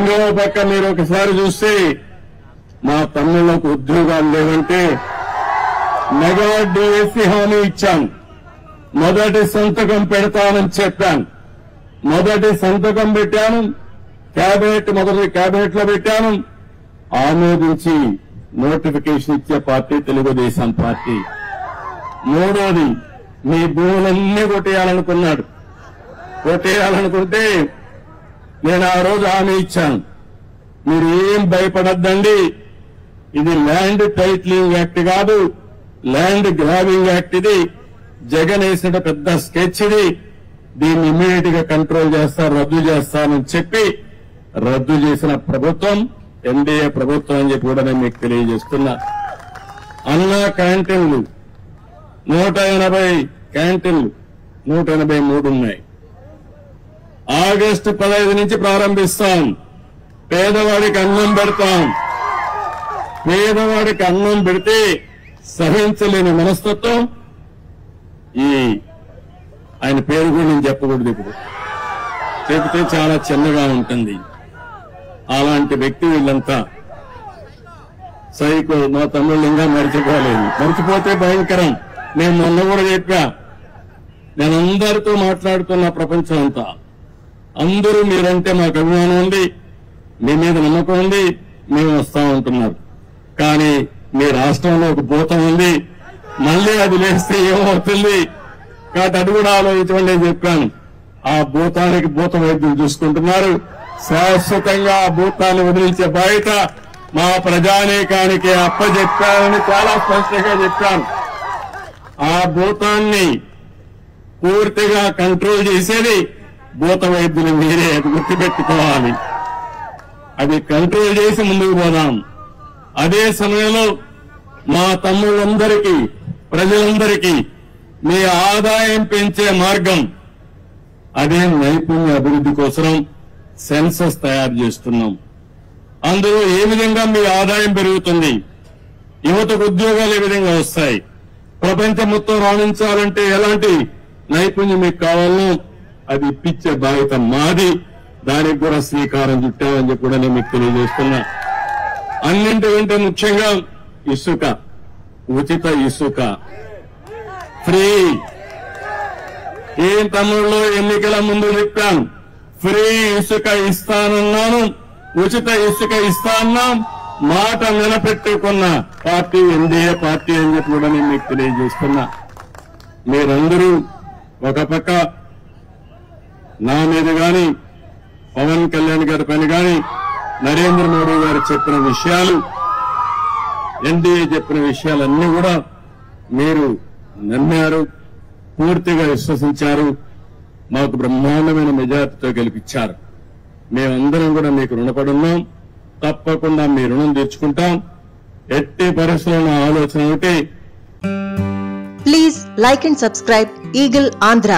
ఇంకో పక్క మీరు ఒకసారి చూస్తే మా తమ్ముళ్లకు ఉద్యోగాలు లేవంటే మెగా డిఎస్సి హామీ ఇచ్చాను. మొదటి సంతకం పెడతానని చెప్పాను. మొదటి సంతకం పెట్టాను. మొదటి క్యాబినెట్ లో పెట్టాను. ఆమోదించి నోటిఫికేషన్ ఇచ్చే పార్టీ తెలుగుదేశం పార్టీ. మూడోది, మీ భూములన్నీ కొట్టేయాలనుకున్నాడు. కొట్టేయాలనుకుంటే నేను ఆ రోజు హామీ ఇచ్చాను, మీరు ఏం భయపడద్దండి, ఇది ల్యాండ్ టైటిలింగ్ యాక్ట్ కాదు, ల్యాండ్ గ్రాబింగ్ యాక్ట్. ఇది జగన్ వేసిన పెద్ద స్కెచ్. ఇది దీన్ని ఇమ్మీడియట్ గా కంట్రోల్ చేస్తారు, రద్దు చేస్తానని చెప్పి రద్దు చేసిన ప్రభుత్వం ఎన్డీఏ ప్రభుత్వం అని చెప్పి కూడా నేను మీకు తెలియజేస్తున్నా. అన్నా క్యాంటీన్లు 180 క్యాంటీన్లు 183 ఉన్నాయి. ఆగస్టు 15 నుంచి ప్రారంభిస్తాం. పేదవాడికి అన్నం పెడతాం. పేదవాడికి అన్నం పెడితే సహించలేని మనస్తత్వం ఆయన పేరు కూడా నేను చెప్పకూడదు, ఇప్పుడు చెబితే చాలా చిన్నగా ఉంటుంది. అలాంటి వ్యక్తి వీళ్ళంతా సైకో. మా తమ్ముళ్ళు ఇంకా మర్చిపోలేదు. మర్చిపోతే భయంకరం. నేను మొన్న కూడా చెప్పా, నేను అందరితో మాట్లాడుతున్న ప్రపంచం అంతా, అందరూ మీరంటే మాకు అభిమానం ఉంది, మీ మీద నమ్మకం ఉంది, మేము వస్తా ఉంటున్నారు. కానీ మీ రాష్ట్రంలో ఒక భూతం ఉంది, మళ్లీ అది లేస్తే ఏమవుతుంది కాబట్టి అది కూడా ఆలోచించమని నేను చెప్పాను. ఆ భూతానికి భూత వైద్యులు చూసుకుంటున్నారు. శాశ్వతంగా ఆ భూతాన్ని వదిలించే బాధ్యత మా ప్రజానీకానికి అప్పచెప్పానని చాలా స్పష్టంగా చెప్పాను. ఆ భూతాన్ని పూర్తిగా కంట్రోల్ చేసేది భూత వైద్యులు మీరే, అది గుర్తుపెట్టుకోవాలి. అది కంట్రోల్ చేసి ముందుకు పోదాం. అదే సమయంలో మా తమ్ముళ్ళందరికీ, ప్రజలందరికీ మీ ఆదాయం పెంచే మార్గం, అదే నైపుణ్య అభివృద్ధి కోసం సెన్సస్ తయారు చేస్తున్నాం. అందులో ఏ విధంగా మీ ఆదాయం పెరుగుతుంది, యువతకు ఉద్యోగాలు ఏ విధంగా వస్తాయి, ప్రపంచం మొత్తం రాణించాలంటే ఎలాంటి నైపుణ్యం మీకు కావాలో అది ఇప్పించే బాధ్యత మాది. దానికి కూడా శ్రీకారం చుట్టామని చెప్పి కూడా నేను మీకు తెలియజేస్తున్నా. అన్నింటికంటే ముఖ్యంగా ఇసుక, ఉచిత ఇసుక ఫ్రీ. ఏం తమ్ముళ్ళు ఎన్నికల ముందు చెప్పాను, ఫ్రీ ఇసుక ఇస్తానన్నాను, ఉచిత ఇసుక ఇస్తాన్నాం. మాట నిలబెట్టుకున్న పార్టీ ఎన్డీఏ పార్టీ అని చెప్పి కూడా నేను మీకు తెలియజేస్తున్నా. మీరందరూ ఒక పక్క నా మీద గాని, పవన్ కళ్యాణ్ గారి పైన గాని, నరేంద్ర మోడీ గారు చెప్పిన విషయాలు, ఎన్డీఏ చెప్పిన విషయాలన్నీ కూడా మీరు నమ్మారు, పూర్తిగా విశ్వసించారు, మాకు బ్రహ్మాండమైన మెజార్టీతో గెలిపించారు. మేమందరం కూడా మీకు రుణపడి ఉన్నాం. తప్పకుండా మీ రుణం తీర్చుకుంటాం. ఎట్టి పరిస్థితుల్లో ఆలోచన ఒకటి. Please like and subscribe eagle Andhra.